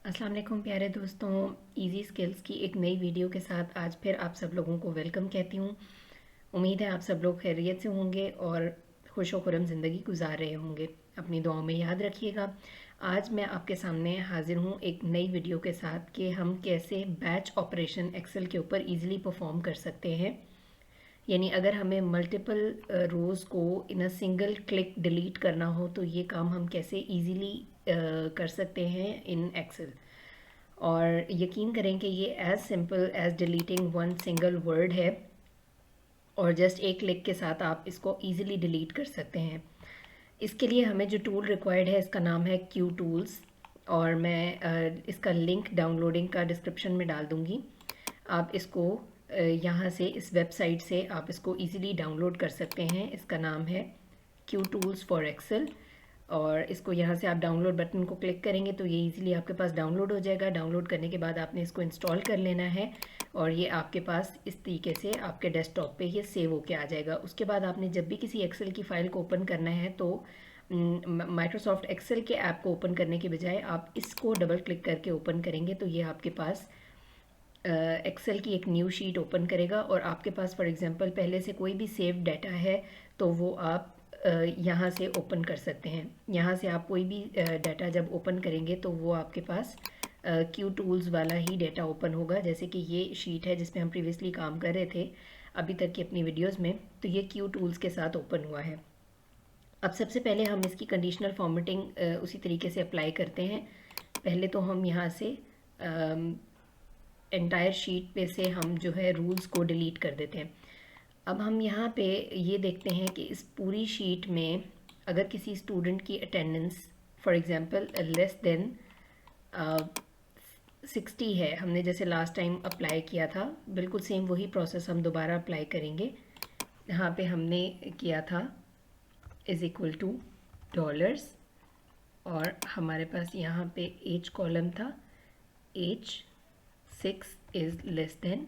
अस्सलाम वालेकुम प्यारे दोस्तों। इजी स्किल्स की एक नई वीडियो के साथ आज फिर आप सब लोगों को वेलकम कहती हूँ। उम्मीद है आप सब लोग खैरियत से होंगे और खुश व खुरम ज़िंदगी गुजार रहे होंगे। अपनी दुआओं में याद रखिएगा। आज मैं आपके सामने हाजिर हूँ एक नई वीडियो के साथ कि हम कैसे बैच ऑपरेशन एक्सेल के ऊपर ईज़िली परफॉर्म कर सकते हैं। यानी अगर हमें मल्टीपल रोज़ को इन अ सिंगल क्लिक डिलीट करना हो तो ये काम हम कैसे इजीली कर सकते हैं इन एक्सेल। और यकीन करें कि ये as simple as deleting one single word है और जस्ट एक क्लिक के साथ आप इसको इजीली डिलीट कर सकते हैं। इसके लिए हमें जो टूल रिक्वायर्ड है इसका नाम है क्यू टूल्स, और मैं इसका लिंक डाउनलोडिंग का डिस्क्रिप्शन में डाल दूँगी। आप इसको यहाँ से इस वेबसाइट से आप इसको इजीली डाउनलोड कर सकते हैं। इसका नाम है क्यू टूल्स फॉर एक्सेल, और इसको यहाँ से आप डाउनलोड बटन को क्लिक करेंगे तो ये इजीली आपके पास डाउनलोड हो जाएगा। डाउनलोड करने के बाद आपने इसको इंस्टॉल कर लेना है और ये आपके पास इस तरीके से आपके डेस्कटॉप पे ये सेव होके आ जाएगा। उसके बाद आपने जब भी किसी एक्सेल की फ़ाइल को ओपन करना है तो माइक्रोसॉफ्ट एक्सेल के ऐप को ओपन करने के बजाय आप इसको डबल क्लिक करके ओपन करेंगे तो ये आपके पास एक्सेल की एक न्यू शीट ओपन करेगा। और आपके पास फॉर एग्जांपल पहले से कोई भी सेव डाटा है तो वो आप यहाँ से ओपन कर सकते हैं। यहाँ से आप कोई भी डाटा जब ओपन करेंगे तो वो आपके पास क्यू टूल्स वाला ही डाटा ओपन होगा। जैसे कि ये शीट है जिसमें हम प्रीवियसली काम कर रहे थे अभी तक की अपनी वीडियोस में, तो ये क्यू टूल्स के साथ ओपन हुआ है। अब सबसे पहले हम इसकी कंडीशनल फॉर्मेटिंग उसी तरीके से अप्लाई करते हैं। पहले तो हम यहाँ से एंटायर शीट पे से हम जो है रूल्स को डिलीट कर देते हैं। अब हम यहाँ पे ये देखते हैं कि इस पूरी शीट में अगर किसी स्टूडेंट की attendance for example less than 60 है, हमने जैसे लास्ट टाइम अप्लाई किया था बिल्कुल सेम वही प्रोसेस हम दोबारा अप्लाई करेंगे। यहाँ पे हमने किया था इज़ इक्वल टू डॉलर्स, और हमारे पास यहाँ पे एज कॉलम था, age 6 is less than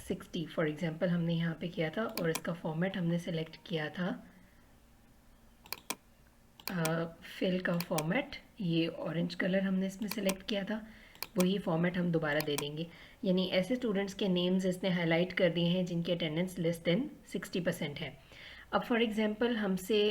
60 for example हमने यहाँ पे किया था। और इसका फॉर्मेट हमने सेलेक्ट किया था फिल का फॉर्मेट, ये ऑरेंज कलर हमने इसमें सेलेक्ट किया था, वही फॉर्मेट हम दोबारा दे देंगे। यानी ऐसे स्टूडेंट्स के नेम्स इसने हाईलाइट कर दिए हैं जिनकी अटेंडेंस लेस देन 60% है। अब फॉर एग्जांपल हमसे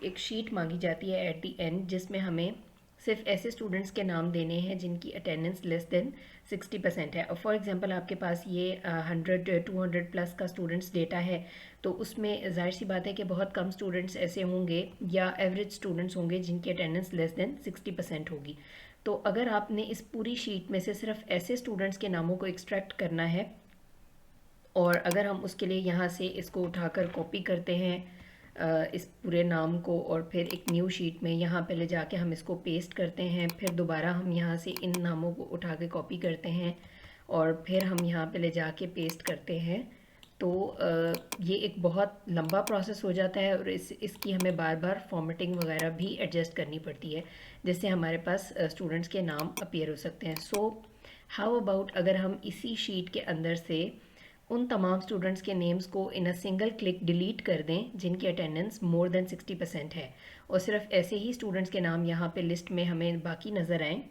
एक शीट मांगी जाती है एट द एंड जिसमें हमें सिर्फ ऐसे स्टूडेंट्स के नाम देने हैं जिनकी अटेंडेंस लेस देन 60% है। और फॉर एग्जांपल आपके पास ये 100-200 प्लस का स्टूडेंट्स डेटा है, तो उसमें जाहिर सी बात है कि बहुत कम स्टूडेंट्स ऐसे होंगे या एवरेज स्टूडेंट्स होंगे जिनकी अटेंडेंस लेस देन 60% होगी। तो अगर आपने इस पूरी शीट में से सिर्फ ऐसे स्टूडेंट्स के नामों को एक्सट्रैक्ट करना है, और अगर हम उसके लिए यहाँ से इसको उठाकर कॉपी करते हैं इस पूरे नाम को, और फिर एक न्यू शीट में यहाँ पे ले जाके हम इसको पेस्ट करते हैं, फिर दोबारा हम यहाँ से इन नामों को उठा के कॉपी करते हैं और फिर हम यहाँ पे ले जाके पेस्ट करते हैं, तो ये एक बहुत लंबा प्रोसेस हो जाता है और इसकी हमें बार बार फॉर्मेटिंग वगैरह भी एडजस्ट करनी पड़ती है जिससे हमारे पास स्टूडेंट्स के नाम अपीयर हो सकते हैं। सो हाउ अबाउट अगर हम इसी शीट के अंदर से उन तमाम स्टूडेंट्स के नेम्स को इन अ सिंगल क्लिक डिलीट कर दें जिनकी अटेंडेंस मोर देन 60% है, और सिर्फ ऐसे ही स्टूडेंट्स के नाम यहाँ पे लिस्ट में हमें बाकी नज़र आएँ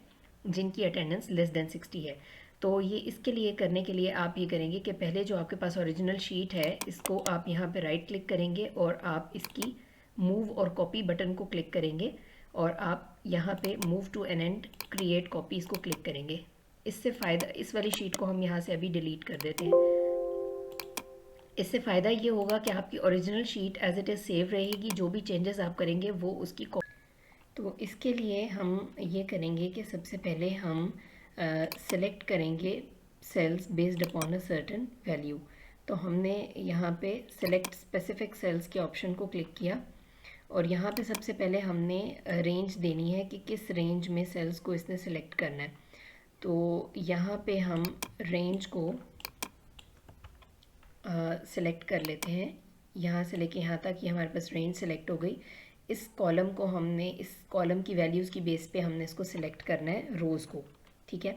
जिनकी अटेंडेंस लेस देन 60 है। तो ये इसके लिए करने के लिए आप ये करेंगे कि पहले जो आपके पास ओरिजिनल शीट है इसको आप यहाँ पे राइट क्लिक करेंगे और आप इसकी मूव और कॉपी बटन को क्लिक करेंगे और आप यहाँ पे move to an end create copy इसको क्लिक करेंगे। इससे फ़ायदा, इस वाली शीट को हम यहाँ से अभी डिलीट कर देते हैं। इससे फ़ायदा ये होगा कि आपकी original sheet as it is save रहेगी, जो भी चेंजेस आप करेंगे वो उसकी तो इसके लिए हम ये करेंगे कि सबसे पहले हम सेलेक्ट करेंगे cells based upon a certain value. तो हमने यहाँ पे सेलेक्ट स्पेसिफिक सेल्स के ऑप्शन को क्लिक किया और यहाँ पे सबसे पहले हमने रेंज देनी है कि किस रेंज में सेल्स को इसने सेलेक्ट करना है। तो यहाँ पे हम रेंज को सेलेक्ट कर लेते हैं, यहाँ से लेके यहाँ तक ये हमारे पास रेंज सेलेक्ट हो गई। इस कॉलम को हमने, इस कॉलम की वैल्यूज़ की बेस पे हमने इसको सिलेक्ट करना है रोज़ को, ठीक है।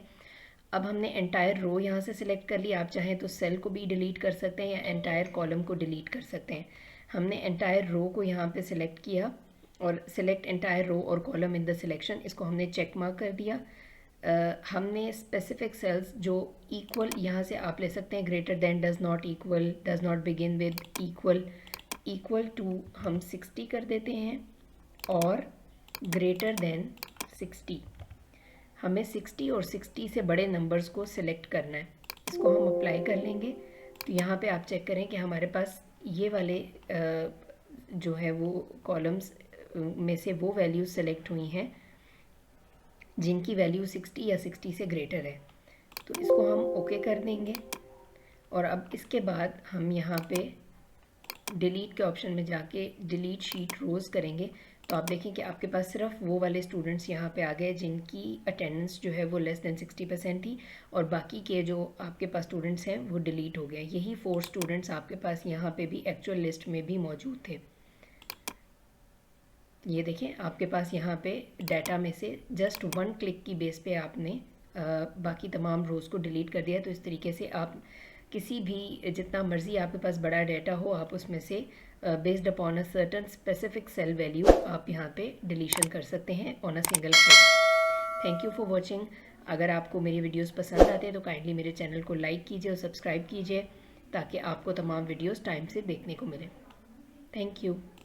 अब हमने एंटायर रो यहाँ से सिलेक्ट कर लिया, आप चाहें तो सेल को भी डिलीट कर सकते हैं या एंटायर कॉलम को डिलीट कर सकते हैं। हमने एंटायर रो को यहाँ पे सिलेक्ट किया और सिलेक्ट एंटायर रो और कॉलम इन द सिलेक्शन, इसको हमने चेक मार्क कर दिया। हमने स्पेसिफिक सेल्स जो इक्वल, यहाँ से आप ले सकते हैं greater than, does not equal, does not begin with, equal, equal to हम 60 कर देते हैं और ग्रेटर देन 60। हमें 60 और 60 से बड़े नंबर्स को सिलेक्ट करना है। इसको हम अप्लाई कर लेंगे तो यहाँ पे आप चेक करें कि हमारे पास ये वाले जो है वो कॉलम्स में से वो वैल्यूज सेलेक्ट हुई हैं जिनकी वैल्यू 60 या 60 से ग्रेटर है। तो इसको हम ओके कर देंगे और अब इसके बाद हम यहाँ पे डिलीट के ऑप्शन में जाके डिलीट शीट रोज़ करेंगे तो आप देखें कि आपके पास सिर्फ वो वाले स्टूडेंट्स यहाँ पे आ गए जिनकी अटेंडेंस जो है वो लेस देन 60% थी और बाकी के जो आपके पास स्टूडेंट्स हैं वो डिलीट हो गए। यही 4 स्टूडेंट्स आपके पास यहाँ पे भी एक्चुअल लिस्ट में भी मौजूद थे। ये देखें आपके पास यहाँ पे डाटा में से जस्ट 1 क्लिक की बेस पे आपने बाकी तमाम रोज़ को डिलीट कर दिया। तो इस तरीके से आप किसी भी जितना मर्ज़ी आपके पास बड़ा डाटा हो आप उसमें से based upon a certain specific cell value आप यहाँ पे डिलीशन कर सकते हैं on a single click. Thank you for watching. अगर आपको मेरी वीडियोस पसंद आते हैं तो काइंडली मेरे चैनल को लाइक कीजिए और सब्सक्राइब कीजिए ताकि आपको तमाम वीडियोस टाइम से देखने को मिले। Thank you.